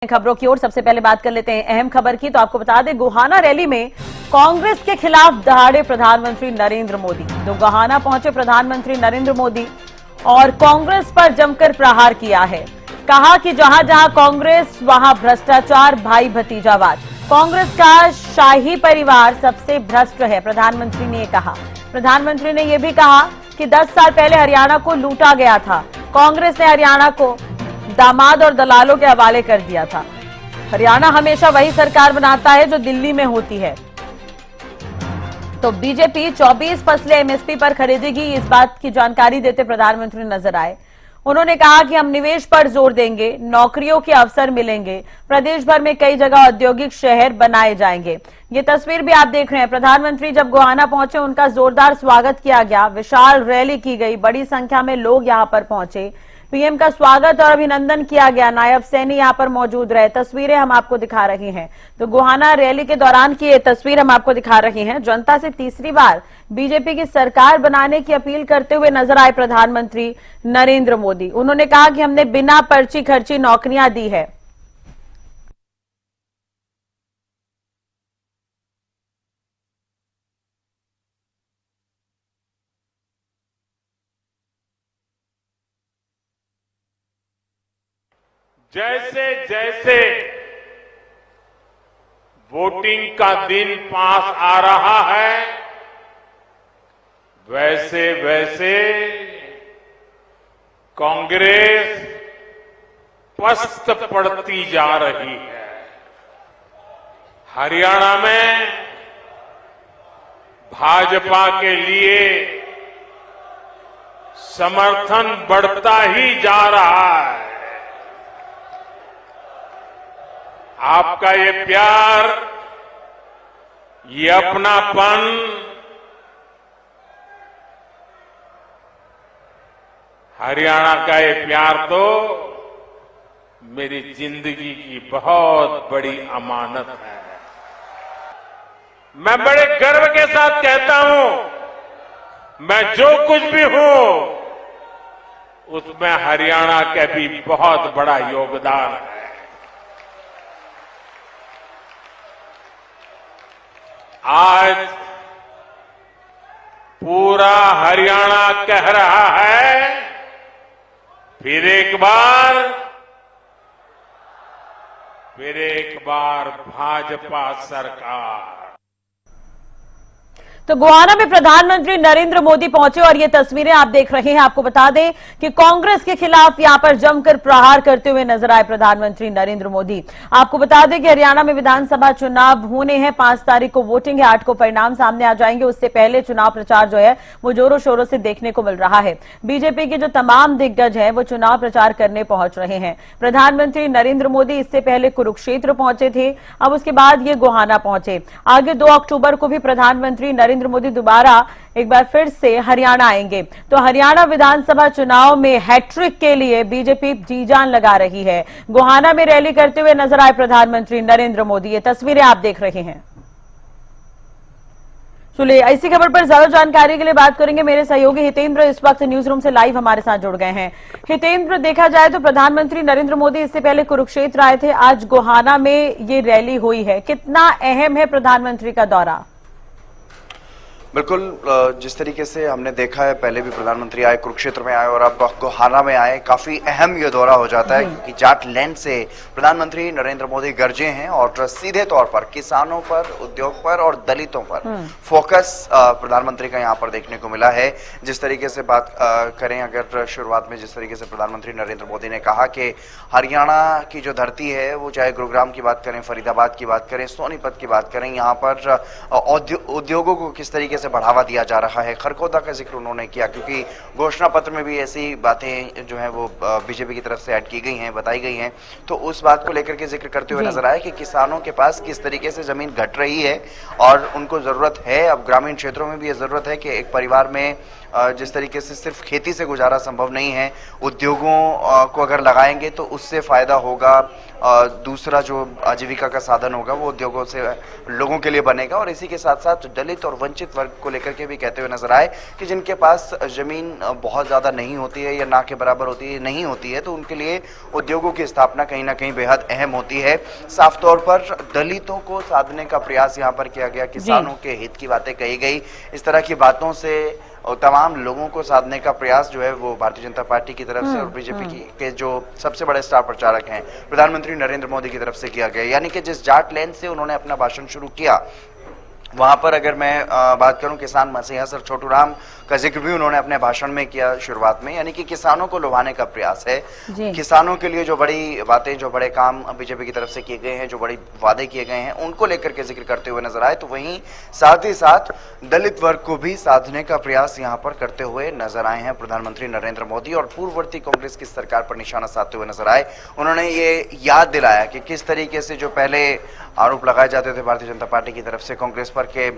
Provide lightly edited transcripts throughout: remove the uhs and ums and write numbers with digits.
खबरों की ओर सबसे पहले बात कर लेते हैं अहम खबर की। तो आपको बता दें, गोहाना रैली में कांग्रेस के खिलाफ दहाड़े प्रधानमंत्री नरेंद्र मोदी। तो गोहाना पहुंचे प्रधानमंत्री नरेंद्र मोदी और कांग्रेस पर जमकर प्रहार किया है। कहा कि जहां जहां कांग्रेस वहां भ्रष्टाचार, भाई भतीजावाद। कांग्रेस का शाही परिवार सबसे भ्रष्ट है, प्रधानमंत्री ने कहा। प्रधानमंत्री ने यह भी कहा कि 10 साल पहले हरियाणा को लूटा गया था। कांग्रेस ने हरियाणा को दामाद और दलालों के हवाले कर दिया था। हरियाणा हमेशा वही सरकार बनाता है जो दिल्ली में होती है। तो बीजेपी 24 फसलें एमएसपी पर खरीदेगी, इस बात की जानकारी देते प्रधानमंत्री नजर आए। उन्होंने कहा कि हम निवेश पर जोर देंगे, नौकरियों के अवसर मिलेंगे, प्रदेश भर में कई जगह औद्योगिक शहर बनाए जाएंगे। ये तस्वीर भी आप देख रहे हैं। प्रधानमंत्री जब गोहाना पहुंचे, उनका जोरदार स्वागत किया गया, विशाल रैली की गई, बड़ी संख्या में लोग यहां पर पहुंचे। पीएम का स्वागत और अभिनंदन किया गया। नायब सैनी यहां पर मौजूद रहे। तस्वीरें हम आपको दिखा रहे हैं। तो गोहाना रैली के दौरान की ये तस्वीर हम आपको दिखा रहे हैं। जनता से तीसरी बार बीजेपी की सरकार बनाने की अपील करते हुए नजर आए प्रधानमंत्री नरेंद्र मोदी। उन्होंने कहा कि हमने बिना पर्ची खर्ची नौकरियां दी है। जैसे जैसे वोटिंग का दिन पास आ रहा है, वैसे वैसे कांग्रेस पस्त पड़ती जा रही है। हरियाणा में भाजपा के लिए समर्थन बढ़ता ही जा रहा है। आपका ये प्यार, ये अपनापन हरियाणा का ये प्यार तो मेरी जिंदगी की बहुत बड़ी अमानत है। मैं बड़े गर्व के साथ कहता हूं, मैं जो कुछ भी हूं उसमें हरियाणा का भी बहुत बड़ा योगदान है। आज पूरा हरियाणा कह रहा है, फिर एक बार भाजपा सरकार। तो गोहाना में प्रधानमंत्री नरेंद्र मोदी पहुंचे और ये तस्वीरें आप देख रहे हैं। आपको बता दें कि कांग्रेस के खिलाफ यहां पर जमकर प्रहार करते हुए नजर आए प्रधानमंत्री नरेंद्र मोदी। आपको बता दें कि हरियाणा में विधानसभा चुनाव होने हैं। 5 तारीख को वोटिंग है, 8 को परिणाम सामने आ जाएंगे। उससे पहले चुनाव प्रचार जो है वो जोरों शोरों से देखने को मिल रहा है। बीजेपी के जो तमाम दिग्गज हैं वो चुनाव प्रचार करने पहुंच रहे हैं। प्रधानमंत्री नरेंद्र मोदी इससे पहले कुरुक्षेत्र पहुंचे थे, अब उसके बाद ये गोहाना पहुंचे। आगे 2 अक्टूबर को भी प्रधानमंत्री नरेंद्र मोदी दोबारा एक बार फिर से हरियाणा आएंगे। तो हरियाणा विधानसभा चुनाव में हैट्रिक के लिए बीजेपी जी जान लगा रही है। गोहाना में रैली करते हुए नजर आए प्रधानमंत्री नरेंद्र मोदी। ये तस्वीरें आप देख रहे हैं। चलिए, ऐसी खबर पर ज्यादा जानकारी के लिए बात करेंगे। मेरे सहयोगी हितेंद्र इस वक्त न्यूज रूम से लाइव हमारे साथ जुड़ गए हैं। हितेंद्र, देखा जाए तो प्रधानमंत्री नरेंद्र मोदी इससे पहले कुरुक्षेत्र आए थे, आज गोहाना में ये रैली हुई है। कितना अहम है प्रधानमंत्री का दौरा? बिल्कुल, जिस तरीके से हमने देखा है, पहले भी प्रधानमंत्री आए, कुरुक्षेत्र में आए और अब गोहाना में आए, काफी अहम ये दौरा हो जाता है क्योंकि जाट लैंड से प्रधानमंत्री नरेंद्र मोदी गरजे हैं और सीधे तौर पर किसानों पर, उद्योग पर और दलितों पर फोकस प्रधानमंत्री का यहाँ पर देखने को मिला है। जिस तरीके से बात करें, अगर शुरुआत में जिस तरीके से प्रधानमंत्री नरेंद्र मोदी ने कहा कि हरियाणा की जो धरती है वो चाहे गुरुग्राम की बात करें, फरीदाबाद की बात करें, सोनीपत की बात करें, यहाँ पर उद्योगों को किस तरीके से बढ़ावा दिया जा रहा है, खरखोदा का जिक्र उन्होंने किया क्योंकि घोषणा पत्र में भी ऐसी बातें जो है वो बीजेपी की तरफ से ऐड की गई हैं, बताई गई हैं। तो उस बात को लेकर के जिक्र करते हुए नजर आया कि किसानों के पास किस तरीके से जमीन घट रही है और उनको जरूरत है, अब ग्रामीण क्षेत्रों में भी ये जरूरत है कि एक परिवार में जिस तरीके से सिर्फ खेती से गुजारा संभव नहीं है, उद्योगों को अगर लगाएंगे तो उससे फायदा होगा। दूसरा जो आजीविका का साधन होगा वो उद्योगों से लोगों के लिए बनेगा और इसी के साथ साथ दलित और वंचित वर्ग वर्ग को लेकर के भी कहते हुए नजर आए कि जिनके पास जमीन बहुत ज्यादा नहीं होती है या ना के बराबर होती है नहीं होती है, तो उनके लिए उद्योगों की स्थापना कहीं ना कहीं बेहद अहम होती है। साफ तौर पर दलितों को साधने का प्रयास यहाँ पर किया गया, किसानों के हित की बातें कही गई। इस तरह की बातों से और तमाम लोगों को साधने का प्रयास जो है वो भारतीय जनता पार्टी की तरफ से और बीजेपी के जो सबसे बड़े स्टार प्रचारक हैं प्रधानमंत्री नरेंद्र मोदी की तरफ से किया गया। यानी कि जिस जाट लैंड से उन्होंने अपना भाषण शुरू किया, वहां पर अगर मैं बात करूं किसान मसीहा सर छोटू राम का जिक्र भी उन्होंने अपने भाषण में किया शुरुआत में। यानी कि किसानों को लुभाने का प्रयास है। किसानों के लिए जो बड़ी बातें, जो बड़े काम बीजेपी की तरफ से किए गए हैं, जो बड़ी वादे किए गए हैं, उनको लेकर के जिक्र करते हुए नजर आए। तो वहीं साथ ही साथ दलित वर्ग को भी साधने का प्रयास यहाँ पर करते हुए नजर आए हैं प्रधानमंत्री नरेंद्र मोदी, और पूर्ववर्ती कांग्रेस की सरकार पर निशाना साधते हुए नजर आए। उन्होंने ये याद दिलाया कि किस तरीके से जो पहले आरोप लगाए जाते थे भारतीय जनता पार्टी की तरफ से कांग्रेस पर के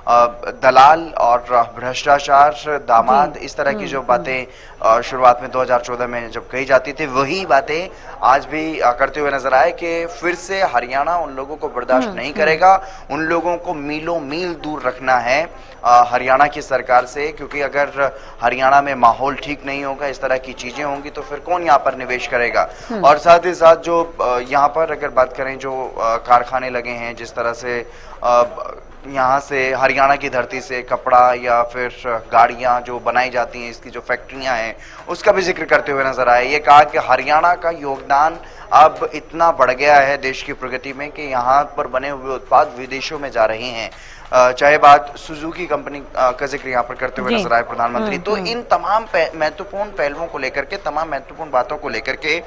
दलाल और भ्रष्टाचार दामाद, इस तरह की जो बातें शुरुआत में 2014 में जब कही जाती थी, वही बातें आज भी करते हुए नजर आए कि फिर से हरियाणा उन लोगों को बर्दाश्त नहीं करेगा। उन लोगों को मीलों मील दूर रखना है हरियाणा की सरकार से, क्योंकि अगर हरियाणा में माहौल ठीक नहीं होगा, इस तरह की चीजें होंगी, तो फिर कौन यहाँ पर निवेश करेगा। और साथ ही साथ जो यहाँ पर अगर बात करें जो कारखाने लगे हैं, जिस तरह से यहाँ से हरियाणा की धरती से कपड़ा या फिर गाड़ियां जो बनाई जाती हैं, इसकी जो फैक्ट्रियां हैं, उसका भी जिक्र करते हुए नजर आए। ये कहा कि हरियाणा का योगदान अब इतना बढ़ गया है देश की प्रगति में कि यहाँ पर बने हुए उत्पाद विदेशों में जा रहे हैं। चाहे बात सुजुकी कंपनी का जिक्र यहाँ पर करते हुए नजर आए प्रधानमंत्री। तो इन तमाम महत्वपूर्ण पहलुओं को लेकर के, तमाम महत्वपूर्ण बातों को लेकर के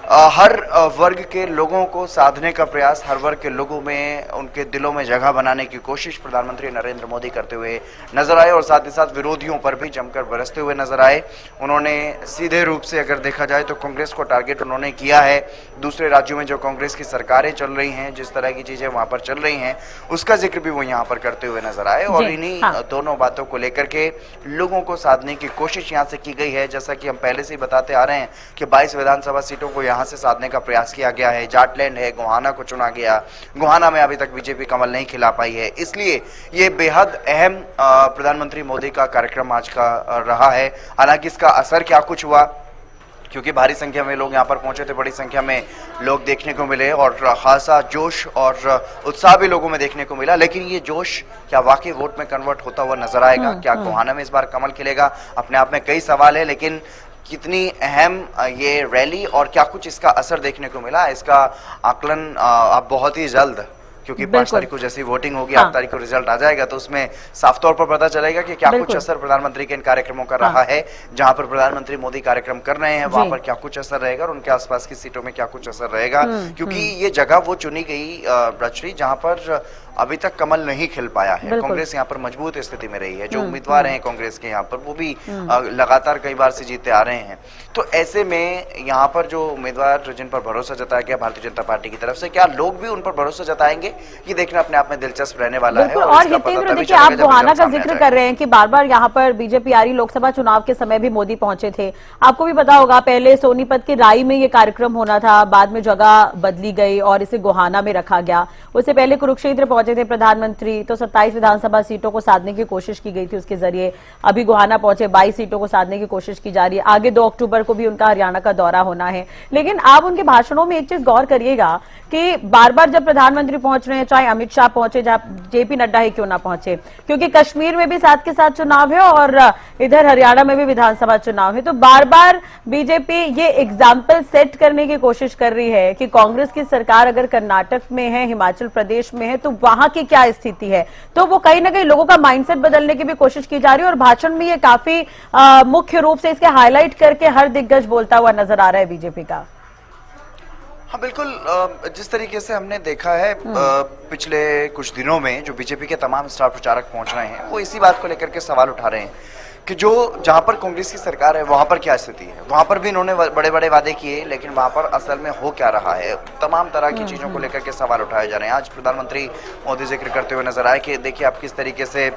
हर वर्ग के लोगों को साधने का प्रयास, हर वर्ग के लोगों में, उनके दिलों में जगह बनाने की कोशिश प्रधानमंत्री नरेंद्र मोदी करते हुए नजर आए। और साथ ही साथ विरोधियों पर भी जमकर बरसते हुए नजर आए। उन्होंने सीधे रूप से अगर देखा जाए तो कांग्रेस को टारगेट उन्होंने किया है। दूसरे राज्यों में जो कांग्रेस की सरकारें चल रही हैं, जिस तरह की चीजें वहां पर चल रही हैं, उसका जिक्र भी वो यहाँ पर करते हुए नजर आए। और इन्हीं दोनों बातों को लेकर के लोगों को साधने की कोशिश यहाँ से की गई है। जैसा कि हम पहले से ही बताते आ रहे हैं कि 22 विधानसभा सीटों को यहाँ से साधने का प्रयास किया गया है। जाटलैंड है, गोहाना को चुना गया। गोहाना में अभी तक बीजेपी कमल नहीं खिला पाई है, इसलिए ये बेहद अहम प्रधानमंत्री मोदी का कार्यक्रम आज का रहा है। हालांकि इसका असर क्या कुछ हुआ, क्योंकि भारी संख्या में लोग यहाँ पर पहुंचे थे, बड़ी संख्या में लोग देखने को मिले और खासा जोश और उत्साह भी लोगों में देखने को मिला। लेकिन ये जोश क्या वाकई वोट में कन्वर्ट होता हुआ नजर आएगा? क्या गोहाना में इस बार कमल खिलेगा? अपने आप में कई सवाल है, लेकिन कितनी अहम ये रैली और क्या कुछ इसका असर देखने को मिला, इसका आकलन अब बहुत ही जल्द, क्योंकि 5 तारीख को जैसी वोटिंग होगी, 8 तारीख को रिजल्ट आ जाएगा, तो उसमें साफ तौर पर पता चलेगा कि क्या कुछ असर प्रधानमंत्री के इन कार्यक्रमों का रहा है। जहां पर प्रधानमंत्री मोदी कार्यक्रम कर रहे हैं, वहां पर क्या कुछ असर रहेगा और उनके आसपास की सीटों में क्या कुछ असर रहेगा। क्योंकि ये जगह वो चुनी गई रचरी जहां पर अभी तक कमल नहीं खिल पाया है। कांग्रेस यहाँ पर मजबूत स्थिति में रही है। जो उम्मीदवार हैं कांग्रेस के यहाँ पर, वो भी लगातार कई बार से जीते आ रहे हैं। तो ऐसे में यहाँ पर जो उम्मीदवार जिन पर भरोसा जताया गया भारतीय जनता पार्टी की तरफ से, क्या लोग भी उन पर भरोसा जताएंगे, ये देखना अपने आप में दिलचस्प रहने वाला है। और हितेंद्र, देखिए आप गोहाना का जिक्र कर रहे हैं कि बार बार यहाँ पर बीजेपी आ रही, लोकसभा चुनाव के समय भी मोदी पहुंचे थे। आपको भी पता होगा पहले सोनीपत के राई में ये कार्यक्रम होना था, बाद में जगह बदली गई और इसे गोहाना में रखा गया। उससे पहले कुरुक्षेत्र पहुंचे थे प्रधानमंत्री, तो 27 विधानसभा सीटों को साधने की कोशिश की गई थी उसके जरिए। अभी गोहाना पहुंचे, 22 सीटों को साधने की कोशिश की जा रही है। आगे 2 अक्टूबर को भी उनका हरियाणा का दौरा होना है। लेकिन आप उनके भाषणों में एक चीज गौर करिएगा कि बार बार जब प्रधानमंत्री पहुंच रहे हैं, चाहे अमित शाह पहुंचे, जेपी नड्डा ही क्यों ना पहुंचे, क्योंकि कश्मीर में भी साथ के साथ चुनाव है और इधर हरियाणा में भी विधानसभा चुनाव है। तो बार बार बीजेपी ये एग्जाम्पल सेट करने की कोशिश कर रही है कि कांग्रेस की सरकार अगर कर्नाटक में है, हिमाचल प्रदेश में है, तो वहां की क्या स्थिति है। तो वो कहीं ना कहीं लोगों का माइंडसेट बदलने की भी कोशिश की जा रही है और भाषण में ये काफी मुख्य रूप से इसके हाईलाइट करके हर दिग्गज बोलता हुआ नजर आ रहा है बीजेपी का। हाँ बिल्कुल, जिस तरीके से हमने देखा है पिछले कुछ दिनों में जो बीजेपी के तमाम स्टार प्रचारक पहुंच रहे हैं, वो इसी बात को लेकर के सवाल उठा रहे हैं कि जो जहां पर कांग्रेस की सरकार है वहां पर क्या स्थिति है। वहां पर भी इन्होंने बड़े बड़े वादे किए, लेकिन वहां पर असल में हो क्या रहा है। तमाम तरह की चीजों को लेकर के सवाल उठाए जा रहे हैं। आज प्रधानमंत्री मोदी जिक्र करते हुए नजर आए कि देखिए आप किस तरीके से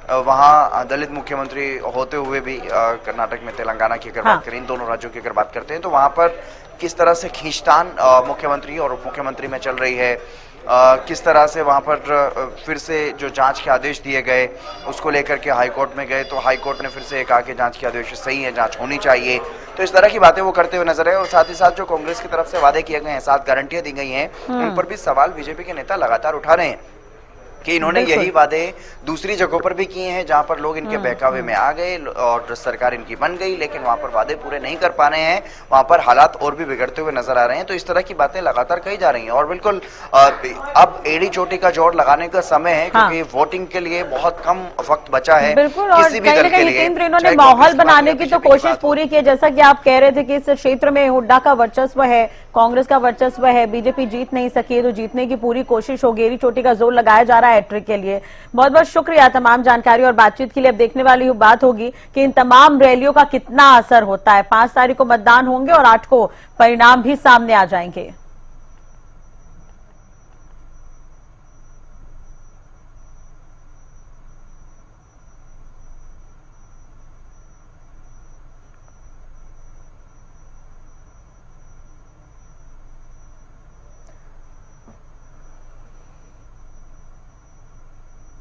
वहां दलित मुख्यमंत्री होते हुए भी कर्नाटक में, तेलंगाना की अगर बात करें, इन दोनों राज्यों की अगर बात करते हैं, तो वहां पर किस तरह से खींचतान मुख्यमंत्री और उप मुख्यमंत्री में चल रही है, किस तरह से वहां पर फिर से जो जांच के आदेश दिए गए उसको लेकर के हाईकोर्ट में गए तो हाईकोर्ट ने फिर से कहा कि जांच के आदेश सही है, जांच होनी चाहिए। तो इस तरह की बातें वो करते हुए नजर आए और साथ ही साथ जो कांग्रेस की तरफ से वादे किए गए हैं, 7 गारंटियां दी गई हैं, उन पर भी सवाल बीजेपी के नेता लगातार उठा रहे हैं कि इन्होंने यही वादे दूसरी जगहों पर भी किए हैं जहां पर लोग इनके बहकावे में आ गए और सरकार इनकी बन गई, लेकिन वहां पर वादे पूरे नहीं कर पा रहे हैं, वहां पर हालात और भी बिगड़ते हुए नजर आ रहे हैं। तो इस तरह की बातें लगातार कही जा रही हैं और बिल्कुल अब एड़ी चोटी का जोर लगाने का समय है, क्योंकि वोटिंग के लिए बहुत कम वक्त बचा है। बिल्कुल, और कहीं ना कहीं केंद्र इन्होंने माहौल बनाने की तो कोशिश पूरी की है। जैसा कि आप कह रहे थे कि इस क्षेत्र में हुड्डा का वर्चस्व है, कांग्रेस का वर्चस्व है, बीजेपी जीत नहीं सकी, तो जीतने की पूरी कोशिश होगी, एड़ी चोटी का जोर लगाया जा रहा है हैट्रिक के लिए। बहुत बहुत शुक्रिया तमाम जानकारी और बातचीत के लिए। अब देखने वाली बात होगी कि इन तमाम रैलियों का कितना असर होता है। 5 तारीख को मतदान होंगे और 8 को परिणाम भी सामने आ जाएंगे।